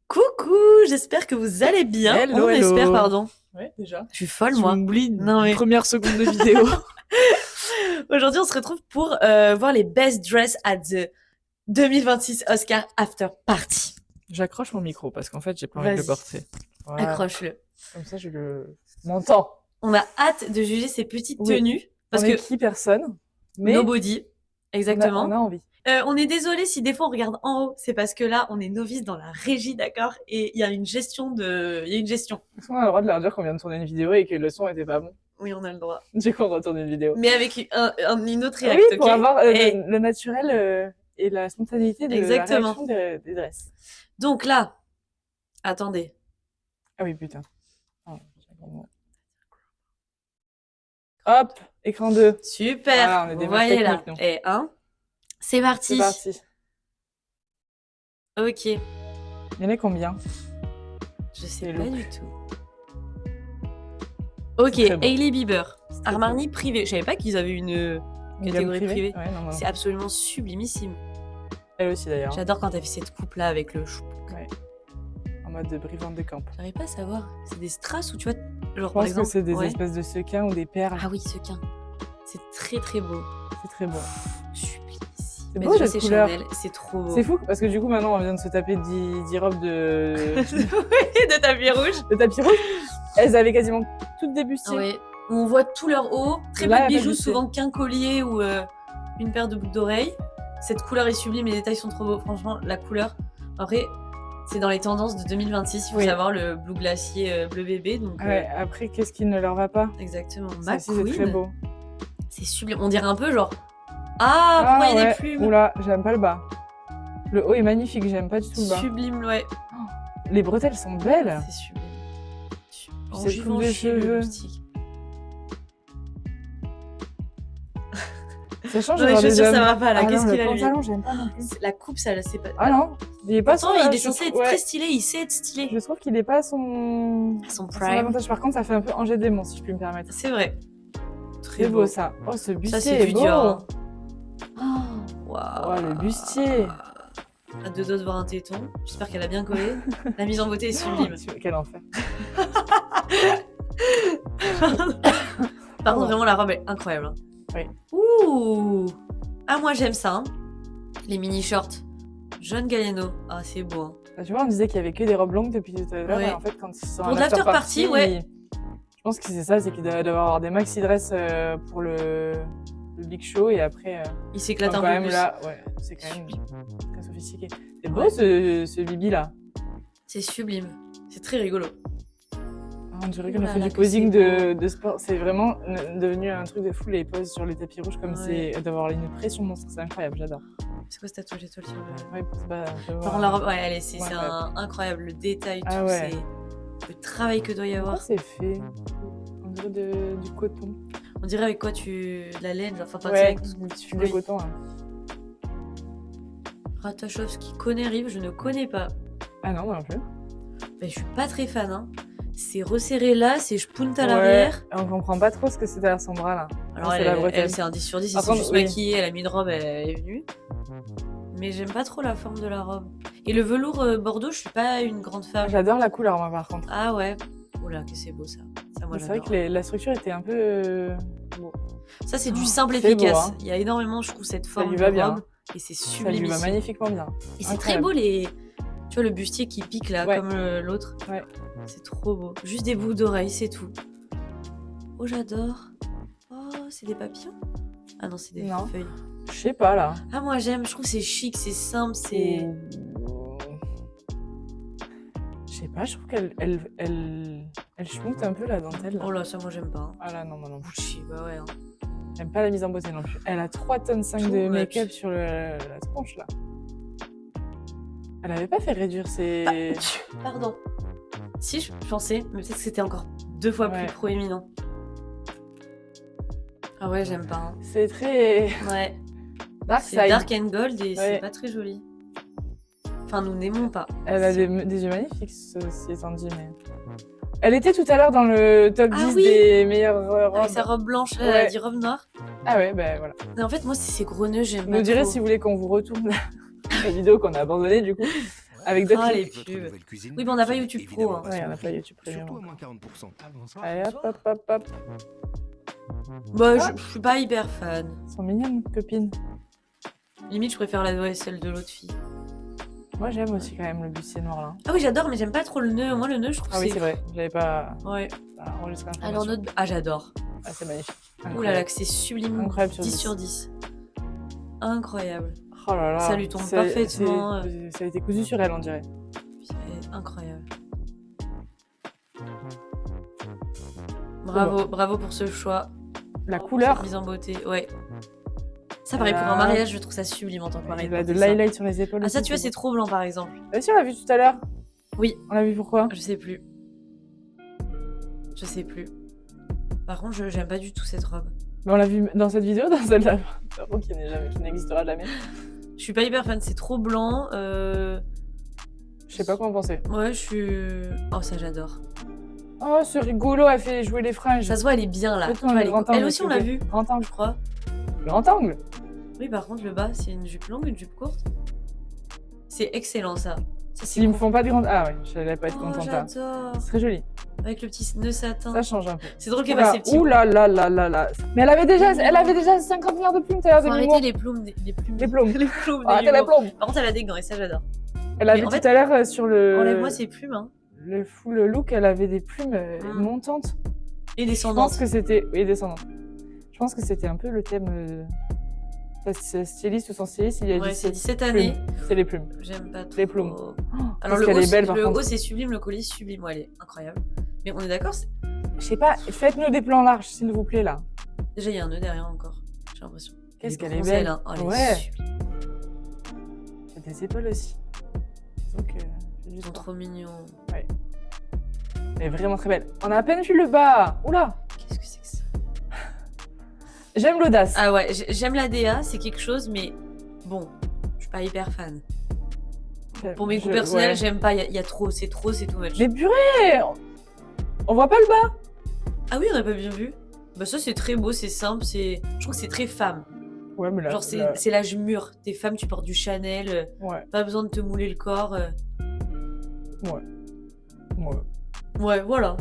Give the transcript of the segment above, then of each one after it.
Coucou, j'espère que vous allez bien. Hello, On hello. espère, pardon. Ouais, déjà. Je suis folle, Tu moi. m'oublies Non, mais- première seconde de vidéo. Aujourd'hui, on se retrouve pour voir les Best Dress at the 2026 Oscar After Party. J'accroche mon micro parce qu'en fait, j'ai pas envie de le Vas-y. porter. Voilà. Accroche-le. Comme ça, je le m'entends. On a hâte de juger ces petites Oui. tenues. Parce On que est qui personne, mais nobody. Exactement. on a envie. On est désolé si des fois on regarde en haut. C'est parce que là, on est novice dans la régie, d'accord? Et il y a une gestion de... Il y a une gestion. Est-ce qu'on a le droit de leur dire qu'on vient de tourner une vidéo et que le son était pas bon? Oui, on a le droit. Du coup, on retourne une vidéo. Mais avec une autre Oui, réact, pour ok? avoir Et- le naturel et la spontanéité de Exactement. la réaction des dresses. Donc là, attendez. Ah oui, putain. Ah, hop, écran 2. Super. Ah, on est des Vous meufs voyez là. techniques, nous. Et c'est parti. C'est parti. Ok. Il y en a combien? Je sais C'est pas lourd. du tout. Ok, C'est très beau. Hailey Bieber. C'est très Armani privé. Je savais pas qu'ils avaient une Une catégorie gamme privée. Ouais, non, non. C'est absolument sublimissime. Elle aussi d'ailleurs. J'adore quand elle fait cette coupe là avec le chou. Ouais. En mode de brivante de camp. J'arrive pas à savoir. C'est des strass ou tu vois, genre Je par pense exemple. que c'est des ouais. espèces de sequins ou des perles. Ah oui, sequin. C'est très très beau. C'est très beau. Sublimissime. C'est Mais beau, déjà, cette c'est couleur. Chanel. C'est trop beau. C'est fou parce que du coup maintenant on vient de se taper 10 robes de tapis rouge. de tapis rouge. Elles avaient quasiment toutes des bustiers. Ouais. Où on voit tout leur haut, très Là, peu de y a pas de bijoux, bustier. souvent qu'un collier ou une paire de boucles d'oreilles. Cette couleur est sublime, les détails sont trop beaux. Franchement, la couleur. Après, c'est dans les tendances de 2026. Il faut Oui. savoir le bleu glacier bleu bébé. Donc, Ouais, après qu'est-ce qui ne leur va pas? exactement. Ça aussi, c'est très beau. C'est sublime. On dirait un peu genre. Ah, pourquoi il y a ouais. des plumes? Oula, j'aime pas le bas. Le haut est magnifique, j'aime pas du tout le bas. Sublime, ouais. Les bretelles sont belles. C'est sublime. Puis En cette juvent coupe de chez le cheveux. moustique. Ça change Non, les genre des chaussures, ça hommes. va pas là. Ah Qu'est-ce non, qu'il le a lui? pantalon, j'aime pas non plus. La coupe, ça, c'est pas. Ah non, il est pas Pourtant, son. il est censé être très stylé. Il sait être stylé. Je trouve qu'il est pas son. À son Son prime. avantage. Par contre, ça fait un peu Angers démon, si je puis me permettre. C'est vrai. Très C'est beau ça. Oh, ce bustier Ça, c'est est du beau. Dior. Hein. Waouh. Oh, le bustier. À deux doigts de voir un téton. J'espère qu'elle a bien collé. La mise en beauté est sublime. Quel enfer. Par contre, vraiment, la robe est incroyable. Hein. Oui. Ouh. Ah, moi, j'aime ça. Hein. Les mini-shorts. John Galliano. Ah, c'est beau. Hein. Bah, tu vois, on disait qu'il y avait que des robes longues depuis tout à l'heure. Ouais. Et en fait, quand ils sont Pour en de l'after party, ouais. Je pense que c'est ça, c'est qu'il doit avoir des maxi dress pour le big show et après. Il s'éclate quand un peu même plus. là, ouais, c'est quand même très sophistiqué. C'est beau Ouais. ce bibi là. C'est sublime. C'est très rigolo. On dirait qu'on Oh a là fait là, du que posing c'est de sport. C'est vraiment devenu un truc de fou les poses sur les tapis rouges comme Ouais. c'est d'avoir une pression monstre. C'est incroyable, j'adore. C'est quoi ce tatouage étoile sur le. Ouais, c'est pas. Par contre, la robe, ouais, c'est Ouais, incroyable. Le détail, Ah tout. ouais. C'est le travail que doit y Comment avoir. c'est fait? On dirait du coton. On dirait avec quoi tu. De la laine, genre, enfin, pas Ouais, avec un petit fil oui. de coton. Hein. Ratachowski connaît Rive, je ne connais pas. Ah non, moi non plus. Ben, je suis pas très fan. Hein. C'est resserré là, c'est spunt à Ouais, l'arrière. on comprend pas trop ce que c'est derrière son bras là. Alors, c'est elle, la bretelle. c'est un 10 sur 10. Par Elle s'est contre, juste oui. maquillée, elle a mis une robe, elle est venue. Mais j'aime pas trop la forme de la robe. Et le velours bordeaux, je suis pas une grande fan. J'adore la couleur moi par contre. Ah ouais. Oula, que c'est beau ça. Ça, moi, C'est vrai j'adore. que la structure était un peu. Bon, Ça, c'est du Oh, simple c'est beau, efficace. hein. Il y a énormément, je trouve, cette ça forme lui de va bien. robe. Et c'est Ça lui sublime. va magnifiquement bien. Et c'est très beau les. Tu vois le bustier qui pique là, Ouais. comme l'autre. Ouais. C'est trop beau. Juste des boucles d'oreilles, c'est tout. Oh, j'adore. Oh, c'est des papillons? Ah non, c'est des Non. feuilles. Je sais pas là. Ah, moi j'aime, je trouve que c'est chic, c'est simple, c'est. Je sais pas, je trouve qu'elle schmoute un peu la dentelle. Là. Oh là, ça moi j'aime pas. Hein. Ah là, non, moi non plus. Gucci, bah ouais. Hein. J'aime pas la mise en beauté non plus. Elle a 3 tonnes 5 Too de much. make-up sur la tronche là. Elle avait pas fait réduire ses. Pardon. Si, je pensais, mais peut-être que c'était encore 2 fois Ouais. plus proéminent. Ah ouais, j'aime pas. Hein. C'est très. Ouais. Dark C'est side. dark and gold et Ouais. c'est pas très joli. Enfin, nous n'aimons pas. Elle a des yeux magnifiques, ceci étant dit, mais. Elle était tout à l'heure dans le top Ah 10 oui. des meilleures robes. Avec sa robe blanche, là, elle a Ouais. dit robe noire. Ah ouais, ben voilà. Mais en fait, moi, c'est ces gros nœuds, j'aime Vous pas nous direz trop. si vous voulez qu'on vous retourne la vidéo qu'on a abandonnée du coup. Avec d'autres Ah, clips. les pubs. Oui, mais on n'a pas YouTube Pro, hein. Ouais, on n'a pas YouTube Surtout Premium. à moins 40%. Ah, bonsoir. Allez, hop, hop, hop. Bah, je suis pas hyper fan. Elles sont mignonnes, copines. Limite, je préfère la celle de l'autre fille. Moi, j'aime aussi quand même le bustier noir là. Ah oui, j'adore, mais j'aime pas trop le nœud. Moi, le nœud, je trouve Ah oui, c'est... c'est vrai. J'avais pas Ouais. enregistré Alors, l'information. notre... Ah, j'adore. Ah, c'est magnifique. Ouh là Incroyable. là, que c'est sublime. Incroyable sur 10 10. sur 10. Incroyable. Oh là là. Ça lui tombe parfaitement. Ça a été cousu sur elle, on dirait. C'est incroyable. Bravo, bravo pour ce choix. La couleur. Cette mise en beauté, ouais. Ça, pareil, pour Elle a- un mariage, je trouve ça sublime en tant que mariage. Elle a de l'highlight sur les épaules. Ah, ça, aussi, tu vois, c'est beau. trop blanc, par exemple. Ah si, on l'a vu tout à l'heure. Oui. On l'a vu pourquoi? Je sais plus. Je sais plus. Par contre, j'aime pas du tout cette robe. Mais on l'a vu dans cette vidéo, dans celle-là. Qui n'existera jamais. Je suis pas hyper fan, c'est trop blanc. Je sais pas quoi en penser. Ouais, je suis... Oh, ça, j'adore. Oh, c'est rigolo, elle fait jouer les franges. Ça se voit, elle est bien, là. Fais-toi Tu vois, un elle, est... grand angle, elle aussi, on l'a s'il te vu, plaît. Grand angle. je crois. Grand angle. Oui, par contre, le bas, c'est une jupe longue, une jupe courte. C'est excellent, ça. Ça, c'est Ils me cool. font pas de grande. Ah ouais, j'allais pas être Oh, contente là. j'adore. C'est très joli. Avec le petit nœud satin. Ça change un peu. C'est drôle qu'elle passe ses petits... Ouh là là là là là. Mais elle avait déjà 50 milliards de plumes tout à l'heure de Faut arrêter l'humour. les plumes, les plumes. Les plumes. Les plumes de Arrêtez la l'humour. plombe. Par contre, elle a des gants et ça, j'adore. Elle avait Mais en tout fait, à l'heure sur le. Enlève-moi ces plumes, hein. Le full look, elle avait des plumes montantes. Et Je descendantes. pense que c'était. Oui, descendante. Je pense que c'était un peu le thème. Sa styliste ou son styliste, il a Ouais, dit c'est c'est 17 plumes. années. C'est les plumes. J'aime pas trop. Les plumes. Alors, parce le qu'elle haut, est belle, par le contre. haut, c'est sublime, le collier, sublime. Ouais, elle est incroyable. Mais on est d'accord, Je sais pas, faites-nous des plans larges, s'il vous plaît, là. déjà, il y a un nœud derrière encore. J'ai l'impression. Qu'est-ce Elle qu'elle est bronzée, belle. elle, hein. Oh, elle est Ouais. sublime. Il y a des épaules aussi. Donc, Ils sont trop mignons. elle est vraiment très belle. On a à peine vu le bas. Oula. Qu'est-ce que c'est que ça? J'aime l'audace. Ah ouais, j'aime la DA, c'est quelque chose, mais bon, je suis pas hyper fan. Pour mes goûts personnels, ouais. j'aime pas. Il y a trop, c'est too much. Mais purée, on voit pas le bas. Ah oui, on n'a pas bien vu. Bah ça, c'est très beau, c'est simple, c'est... Je trouve que c'est très femme. Ouais, mais là. Genre, c'est l'âge mûr. T'es femme, tu portes du Chanel, Ouais, pas besoin de te mouler le corps. ouais. Ouais, voilà.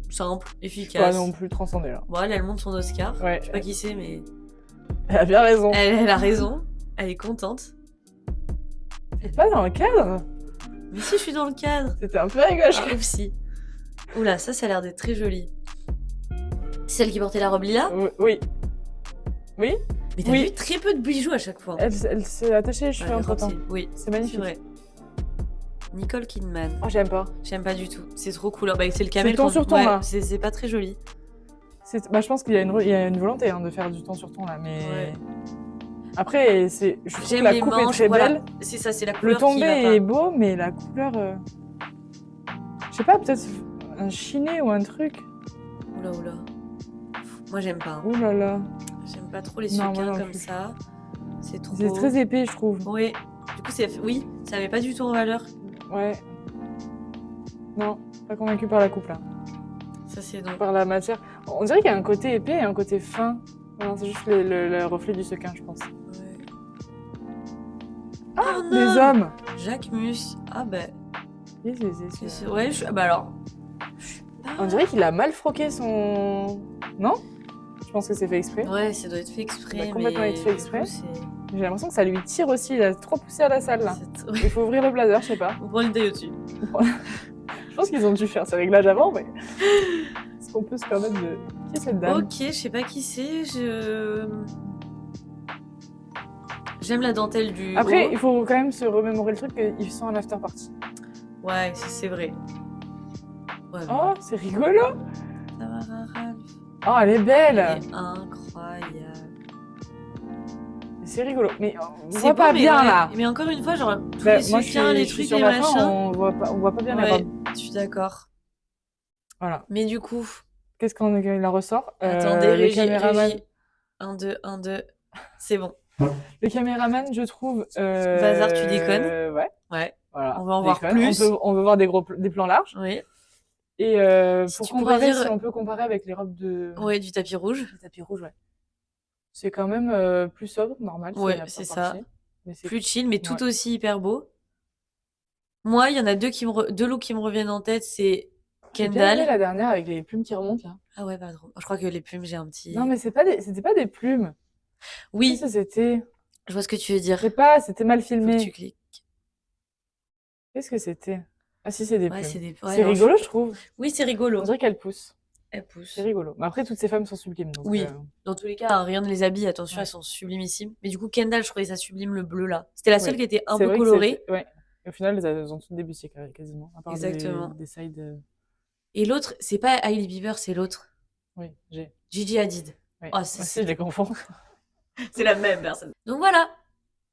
Simple, Pas efficace. non plus transcendé là. Bon, elle monte son Oscar. Ouais. Je sais pas qui c'est, mais Elle a bien raison. elle a raison. Elle est contente. C'est pas dans le cadre. Mais si, je suis dans le cadre. C'était un peu rigolo. Ah, oupsie. Oula, ça a l'air d'être très joli. C'est celle qui portait la robe lila. Oui. Oui. Mais t'as Oui. vu très peu de bijoux à chaque fois. Elle s'est attachée les cheveux Ouais, entre temps. Oui, C'est c'est magnifique. vrai. Nicole Kidman. Oh, j'aime pas. J'aime pas du tout. C'est trop cool. Bah, c'est le camel. le ton sur ton, ouais, là. c'est pas très joli. Bah, je pense qu'il y a une volonté hein, de faire du temps sur ton là, mais. Ouais. Après, je trouve que J'aime la les coupe manches. est très Voilà. belle. C'est ça, c'est la Le couleur qui tombé va est pas. beau, mais la couleur. Je sais pas, peut-être un chiné ou un truc. Oula, oula. Moi, j'aime pas. hein. Ouh là là. J'aime pas trop les Non, moi sequins non comme plus. ça. C'est trop. C'est très épais, je trouve. Oui. Du coup, oui, ça met pas du tout en valeur. Ouais. Non, pas convaincu par la coupe là. Ça, c'est donc. Par la matière. On dirait qu'il y a un côté épais et un côté fin. Non, c'est juste le reflet du sequin, je pense. Ouais. Ah, Oh, des non. hommes. Jacques Mus. Ah, ben. C'est- Ouais, bah alors. On dirait qu'il a mal froqué son. Non? Je pense que c'est fait exprès. Ouais, ça doit être fait exprès. Ça doit complètement mais être fait du exprès. coup, c'est- J'ai l'impression que ça lui tire aussi. Il a trop poussé à la salle là. Ouais. Il faut ouvrir le blazer, je sais pas. On prend une taille au-dessus. Je pense qu'ils ont dû faire ces réglages avant, mais. Est-ce qu'on peut se permettre de. Qui est cette dame? Ok, je sais pas qui c'est. J'aime la dentelle du. Après, haut. il faut quand même se remémorer le truc qu'ils sont en after party. Ouais, c'est vrai. Ouais, Oh, c'est rigolo! Tamara Ralph. Oh, elle est Elle belle! est incroyable. C'est rigolo. Mais on C'est voit pas beau, mais bien ouais. là. Mais encore une fois, genre, tous Bah, les moi, soutiens, les je suis trucs, sur les la fin, machins. on voit pas bien les Ouais, robes. je suis d'accord. Voilà. Mais du coup, Qu'est-ce qu'on la ressort? attendez, Le régie, caméraman. régie. 1, 2, 1, 2. C'est bon. Le caméraman, je trouve. Bazar, tu déconnes. Ouais. Ouais, Voilà. On va en voir Déconne. plus. On veut voir des plans larges. oui. Et Si pour tu pourrais comparer, dire- si on peut comparer avec les robes de Ouais, du tapis rouge. du tapis rouge, ouais. C'est quand même plus sobre, normal. Ouais, la c'est première ça. partie. Mais c'est Plus chill, mais tout aussi hyper beau. Moi, il y en a deux looks qui me reviennent en tête, c'est J'ai bien aimé Kendall. la dernière avec les plumes qui remontent là. Ah ouais, pas trop. Je crois que les plumes, j'ai un Non, petit. mais c'était pas des plumes. Qu'est-ce Oui, que c'était? je vois ce que tu veux dire. C'était mal Faut que tu filmé. cliques. Qu'est-ce que c'était? Ah si, c'est des Ouais, plumes. c'est des. Ouais, C'est non, rigolo, je trouve. Oui, c'est On rigolo. dirait qu'elles poussent. Elle C'est pousse. rigolo. Mais après, toutes ces femmes sont sublimes, donc Oui. Dans tous les cas, rien ne les habille. Attention, elles ouais. sont sublimissimes. Mais du coup, Kendall, je trouvais ça sublime le bleu là. C'était la seule Oui. qui était un C'est peu vrai que c'était... colorée. Ouais. Et au final, elles ont toutes débuté quasiment. À part Exactement. des sides... Et l'autre, c'est pas Hailey Bieber, c'est l'autre. Oui, j'ai... Gigi Hadid. Oui. Oh, Moi aussi, je les confonds. c'est la même personne. Donc voilà.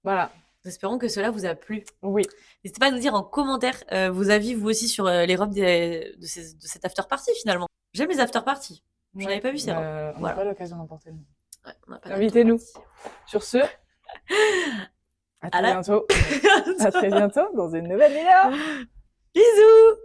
Voilà. Nous espérons que cela vous a plu. Oui. N'hésitez pas à nous dire en commentaire vos avis, vous aussi, sur les robes de cette after party finalement. J'aime les after party. Je n'avais pas vu ces robes. On n'a Voilà. pas l'occasion d'en porter. Ouais, on n'a pas Invitez-nous. d'after party. Sur ce, à très À la- bientôt. À très bientôt dans une nouvelle vidéo. Bisous.